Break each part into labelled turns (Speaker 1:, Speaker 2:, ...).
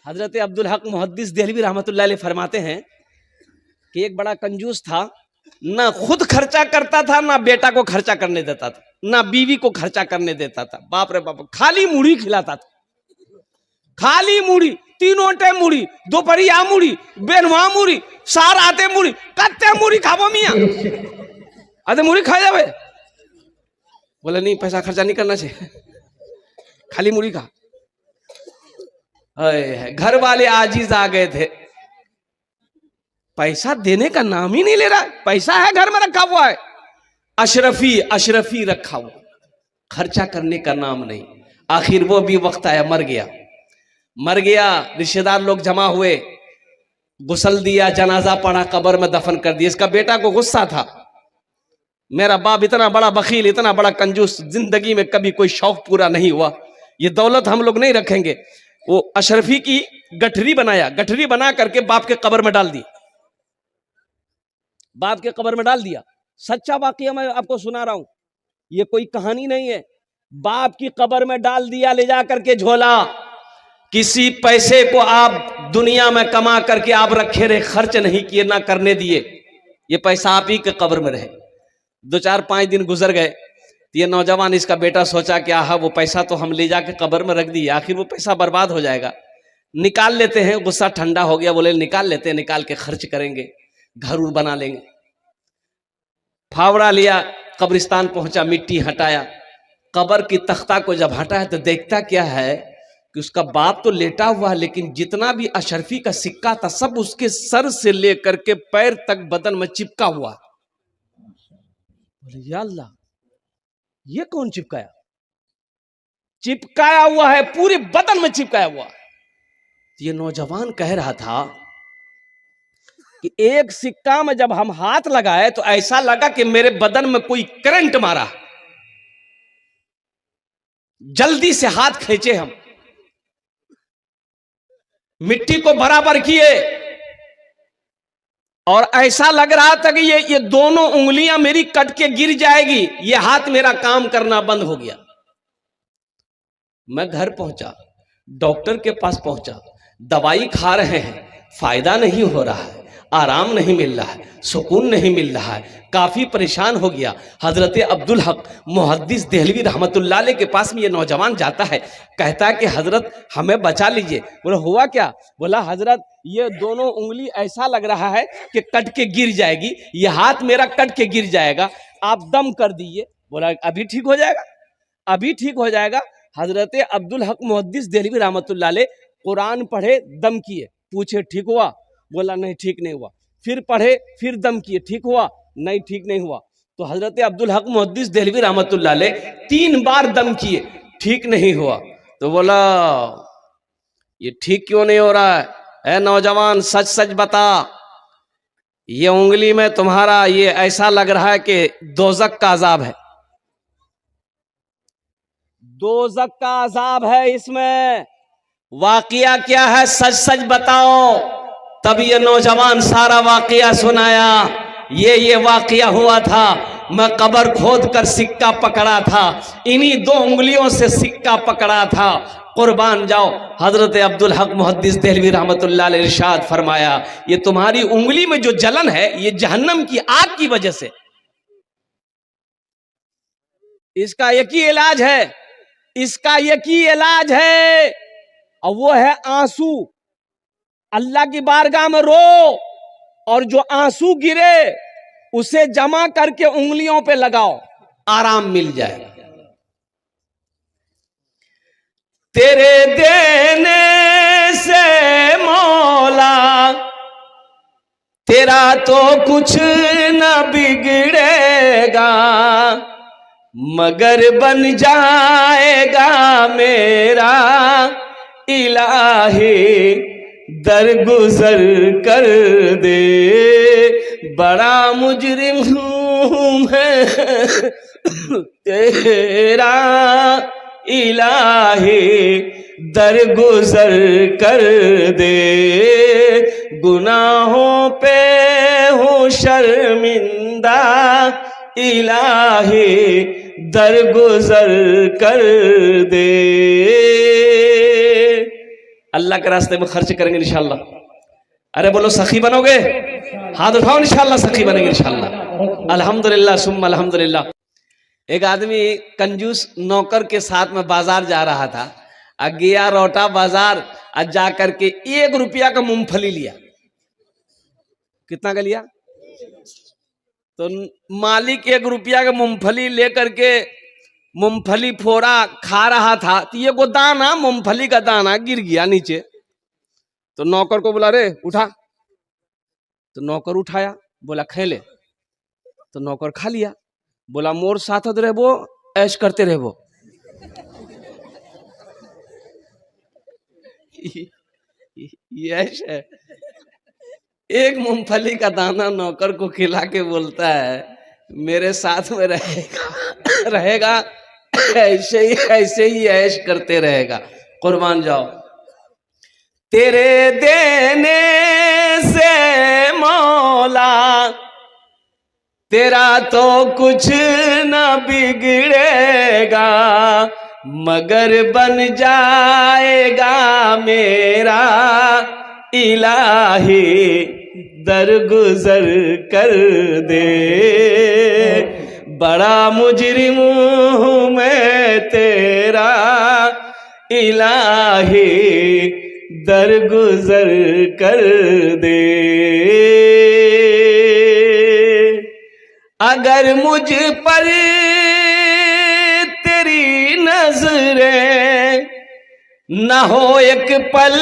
Speaker 1: हजरत अब्दुल हक मुहद्दिस देहलवी रहमतुल्लाह अलैह फरमाते हैं कि एक बड़ा कंजूस था, ना खुद खर्चा करता था, ना बेटा को खर्चा करने देता था, ना बीवी को खर्चा करने देता था। बाप रे बाप, खाली मुड़ी खिलाता था, खाली मुड़ी, तीनों टाइम मुड़ी, दोपहरिया मुड़ी, बेनवा मुड़ी, सार आते मुड़ी, कत्ते मुड़ी खाबो मियाँ, आते मुड़ी खा जावे। बोले नहीं, पैसा खर्चा नहीं करना चाहिए, खाली मुड़ी खा। घर वाले आजीज आ गए थे, पैसा देने का नाम ही नहीं ले रहा है, पैसा है घर में रखा हुआ है, अशरफी अशरफी रखा हुआ, खर्चा करने का नाम नहीं। आखिर वो भी वक्त आया, मर गया, मर गया। रिश्तेदार लोग जमा हुए, गुसल दिया, जनाजा पढ़ा, कब्र में दफन कर दिया। इसका बेटा को गुस्सा था, मेरा बाप इतना बड़ा बखील, इतना बड़ा कंजूस, जिंदगी में कभी कोई शौक पूरा नहीं हुआ, ये दौलत हम लोग नहीं रखेंगे। वो अशरफी की गठरी बनाया, गठरी बना करके बाप के कब्र में डाल दी, बाप के कब्र में डाल दिया। सच्चा वाकया मैं आपको सुना रहा हूं, ये कोई कहानी नहीं है। बाप की कब्र में डाल दिया, ले जा करके झोला। किसी पैसे को आप दुनिया में कमा करके आप रखे रहे, खर्च नहीं किए, ना करने दिए, ये पैसा आप ही के कब्र में रहे। 2-4-5 दिन गुजर गए, ये नौजवान, इसका बेटा सोचा कि आहा, वो पैसा तो हम ले जाके कब्र में रख दिए, आखिर वो पैसा बर्बाद हो जाएगा, निकाल लेते हैं। गुस्सा ठंडा हो गया, बोले निकाल लेते हैं, निकाल के खर्च करेंगे, घर उर बना लेंगे। फावड़ा लिया, कब्रिस्तान पहुंचा, मिट्टी हटाया, कब्र की तख्ता को जब हटाया तो देखता क्या है कि उसका बाप तो लेटा हुआ है, लेकिन जितना भी अशरफी का सिक्का था सब उसके सर से लेकर के पैर तक बदन में चिपका हुआ। बोले या अल्लाह, ये कौन चिपकाया? चिपकाया हुआ है, पूरे बदन में चिपकाया हुआ। ये नौजवान कह रहा था कि एक सिक्का में जब हम हाथ लगाए तो ऐसा लगा कि मेरे बदन में कोई करंट मारा, जल्दी से हाथ खींचे, हम मिट्टी को बराबर किए और ऐसा लग रहा था कि ये दोनों उंगलियां मेरी कट के गिर जाएगी, ये हाथ मेरा काम करना बंद हो गया। मैं घर पहुंचा, डॉक्टर के पास पहुंचा, दवाई खा रहे हैं, फायदा नहीं हो रहा है, आराम नहीं मिल रहा है, सुकून नहीं मिल रहा है, काफी परेशान हो गया। हजरत अब्दुल हक मुहद्दिस देहलवी रहमतुल्लाह अलैह के पास में ये नौजवान जाता है, कहता है कि हजरत हमें बचा लीजिए। बोला हुआ क्या? बोला हजरत ये दोनों उंगली ऐसा लग रहा है कि कट के गिर जाएगी, ये हाथ मेरा कट के गिर जाएगा, आप दम कर दीजिए। बोला अभी ठीक हो जाएगा, अभी ठीक हो जाएगा। हजरत अब्दुल हक मुहद्दिस देहलवी रहमतुल्लाह अलैह कुरान पढ़े, दम किए, पूछे ठीक हुआ? बोला नहीं ठीक नहीं हुआ। फिर पढ़े, फिर दम किए, ठीक हुआ? नहीं ठीक नहीं हुआ। तो हजरत अब्दुल हक मुहद्दिस देहलवी रहमतुल्लाह अलैह 3 बार दम किए, ठीक नहीं हुआ। तो बोला ये ठीक क्यों नहीं हो रहा है? ऐ नौजवान, सच सच बता, ये उंगली में तुम्हारा ये ऐसा लग रहा है कि दोजक का अजाब है, दोजक का अजाब है इसमें, वाकया क्या है, सच सच बताओ। तब ये नौजवान सारा वाकया सुनाया। ये वाकया हुआ था, मैं कब्र खोद कर सिक्का पकड़ा था, इन्हीं 2 उंगलियों से सिक्का पकड़ा था, कुर्बान जाओ। हजरत अब्दुल हक मुहद्दिस देहलवी रहमतुल्लाह अलैह इरशाद फरमाया, ये तुम्हारी उंगली में जो जलन है ये जहन्नम की आग की वजह से, इसका एक ही इलाज है, इसका एक ही इलाज है, और वो है आंसू। अल्लाह की बारगाह में रो, और जो आंसू गिरे उसे जमा करके उंगलियों पे लगाओ, आराम मिल जाएगा। तेरे देने से मौला तेरा तो कुछ न बिगड़ेगा, मगर बन जाएगा मेरा इलाही, दरगुजर कर दे, बड़ा मुजरिम हूं मैं तेरा इलाही, दरगुजर कर दे, गुनाहों पे हूँ शर्मिंदा, इलाही दरगुजर कर दे। अल्लाह के रास्ते में खर्च करेंगे इंशाल्लाह। अरे बोलो सखी बनोगे, हाथ उठाओ इंशाल्लाह, सखी बनेंगे इंशाल्लाह। अल्हम्दुलिल्लाह सुम्मा अल्हम्दुलिल्लाह। एक आदमी कंजूस नौकर के साथ में बाजार जा रहा था, गया रोटा बाजार, जा करके 1 रुपया का मूंगफली लिया। कितना का लिया? तो मालिक 1 रुपया का मूंगफली लेकर के मूंगफली फोड़ा, खा रहा था, तो ये को दाना, मूंगफली का दाना गिर गया नीचे। तो नौकर को बोला, रे उठा। तो नौकर उठाया, बोला खेले। तो नौकर खा लिया। बोला मोर साथ रहबो, ऐश करते रहबो। ये ऐश है। एक मूंगफली का दाना नौकर को खिला के बोलता है मेरे साथ में रहेगा ऐसे ही ऐश करते रहेगा। कुर्बान जाओ। तेरे देने से मौला तेरा तो कुछ न बिगड़ेगा, मगर बन जाएगा मेरा इलाही दरगुजर कर दे। बड़ा मुजरिम हूँ मैं तेरा इलाही दरगुजर कर दे। अगर मुझ पर तेरी नजरें न हो एक पल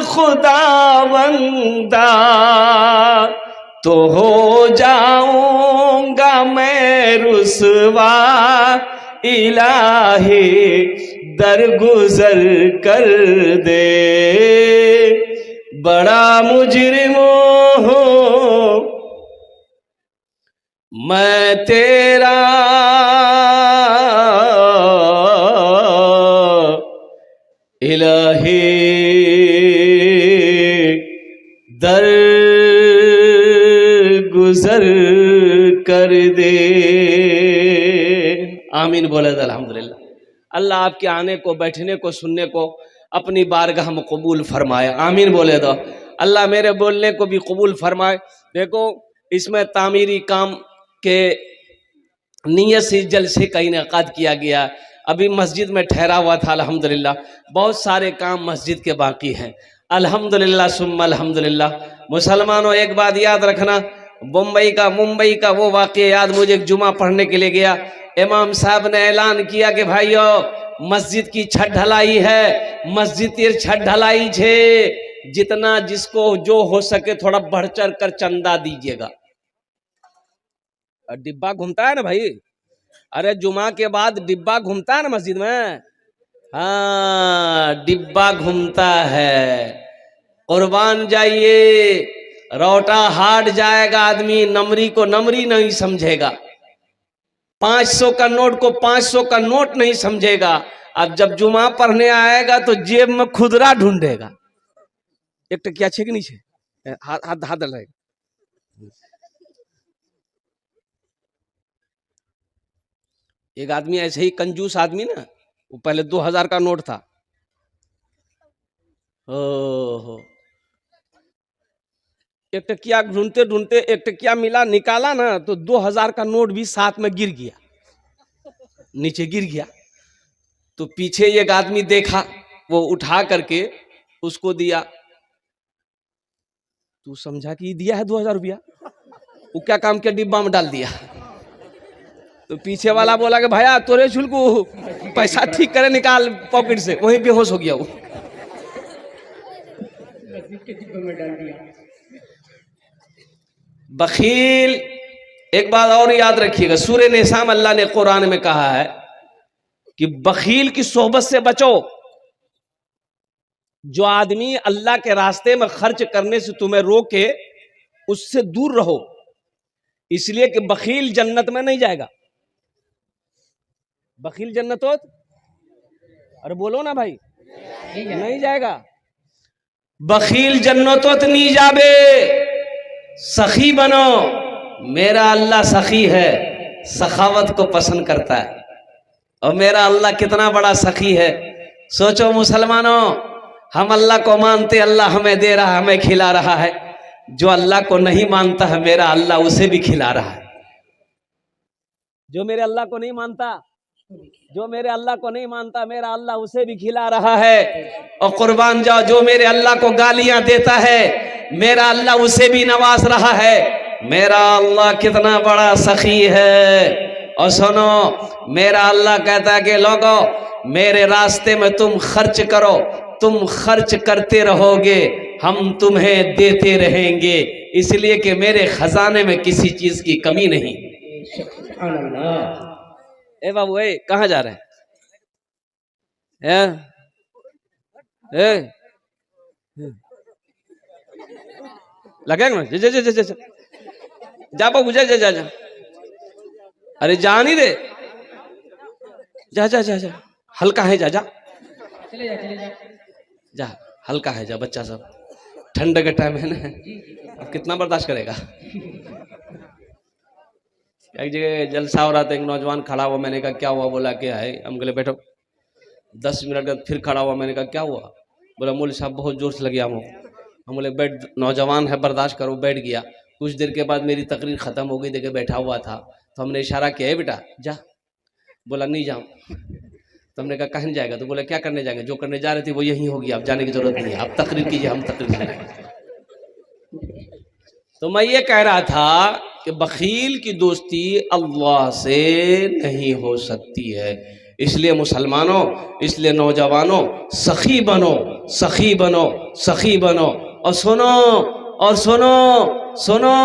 Speaker 1: खुदावंदा, तो हो जाऊंगा मैं रुसवा इलाही दरगुजर कर दे। बड़ा मुजरिम हूँ मैं तेरा इलाही दर गुजर कर दे। आमीन बोले तो अल्हम्दुलिल्लाह। अल्लाह आपके आने को, बैठने को, सुनने को अपनी बारगाह में कबूल फरमाए। आमीन बोले तो अल्लाह मेरे बोलने को भी कबूल फरमाए। देखो इसमें तामीरी काम के नियत से जलसे का इनेकाद किया गया। अभी मस्जिद में ठहरा हुआ था अल्हम्दुलिल्लाह। बहुत सारे काम मस्जिद के बाकी हैं अल्हम्दुलिल्लाह सुम्मा अल्हम्दुलिल्लाह। मुसलमानों एक बात याद रखना, मुंबई का वो वाक़या याद, मुझे एक जुमा पढ़ने के लिए गया, इमाम साहब ने ऐलान किया कि भाइयों मस्जिद की छत ढलाई है, मस्जिद की छत ढलाई छे, जितना जिसको जो हो सके थोड़ा बढ़ चढ़ कर चंदा दीजिएगा। डिब्बा घूमता है ना भाई, अरे जुमा के बाद डिब्बा घूमता है ना मस्जिद में, हाँ डिब्बा घूमता है। कुर्बान जाइए, रोटा हाट जाएगा आदमी, नमरी को नमरी नहीं समझेगा, 500 का नोट को 500 का नोट नहीं समझेगा। अब जब जुमा पढ़ने आएगा तो जेब में खुदरा ढूंढेगा। एक टकिया छे कि नीचे हाथ हाथ रहेगा। एक आदमी ऐसे ही कंजूस आदमी ना, वो पहले 2000 का नोट था, ओहो एक टकिया ढूंढते ढूंढते एक टकिया मिला, निकाला ना तो 2000 का नोट भी साथ में गिर गया, नीचे गिर गया। तो पीछे एक आदमी देखा, वो उठा करके उसको दिया। तू समझा कि दिया है 2000 रुपया, वो क्या काम किया, डिब्बा में डाल दिया। तो पीछे वाला बोला कि भैया तोरे छुलकू पैसा ठीक करे निकाल पॉकेट से, वहीं बेहोश हो गया वो। बखील, एक बात और याद रखिएगा, सूरह निसा में अल्लाह ने कुरान में कहा है कि बखील की सोहबत से बचो। जो आदमी अल्लाह के रास्ते में खर्च करने से तुम्हें रोके, उससे दूर रहो, इसलिए कि बखील जन्नत में नहीं जाएगा। बखील जन्नत हो, अरे बोलो ना भाई, नहीं जाएगा। बखील जन्नत नहीं जाबे, सखी बनो। मेरा अल्लाह सखी है, सखावत को पसंद करता है। और मेरा अल्लाह कितना बड़ा सखी है। सोचो मुसलमानों, हम अल्लाह को मानते, अल्लाह हमें दे रहा, हमें खिला रहा है। जो अल्लाह को नहीं मानता है, मेरा अल्लाह उसे भी खिला रहा है। जो मेरे अल्लाह को नहीं मानता, जो मेरे अल्लाह को नहीं मानता, मेरा अल्लाह उसे भी खिला रहा है। और कुर्बान जाओ, जो मेरे अल्लाह को गालियां देता है, मेरा अल्लाह उसे भी नवाज रहा है। मेरा अल्लाह कितना बड़ा सखी है। और सुनो, मेरा अल्लाह कहता है कि लोगों, मेरे रास्ते में तुम खर्च करो, तुम खर्च करते रहोगे, हम तुम्हें देते रहेंगे, इसलिए कि मेरे खजाने में किसी चीज की कमी नहीं। ए बाबू, ए कहाँ जा रहे हैं? लगेगा ना? जा जा जा जा जा बाबू, जा जा जा जा। अरे जा नहीं रे, जा जा जा जा, हल्का है, जा जा जा, हल्का है, जा। बच्चा सब ठंड का टाइम है ना, अब कितना बर्दाश्त करेगा। एक जगह जलसा हो रहा था, एक नौजवान खड़ा हुआ, मैंने कहा क्या हुआ? बोला क्या है? हम बोले बैठो। 10 मिनट बाद फिर खड़ा हुआ, मैंने कहा क्या हुआ? बोला मौलवी साहब बहुत जोर से लगी हमको। हम बोले बैठ, नौजवान है, बर्दाश्त करो। बैठ गया। कुछ देर के बाद मेरी तकरीर खत्म हो गई, देखे बैठा हुआ था, तो हमने इशारा किया, है बेटा जा। बोला नहीं जाऊँ। तो हमने कहा कहीं जाएगा? तो बोला क्या करने जाएंगे? जो करने जा रहे थे वो यही होगी, आप जाने की जरूरत नहीं है, आप तकरीर कीजिए, हम तकरीर करेंगे। तो मैं ये कह रहा था कि बखील की दोस्ती अल्लाह से नहीं हो सकती है। इसलिए मुसलमानों, इसलिए नौजवानों, सखी बनो, सखी बनो, सखी बनो। और सुनो, और सुनो, सुनो,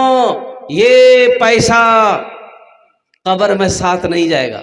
Speaker 1: ये पैसा कब्र में साथ नहीं जाएगा।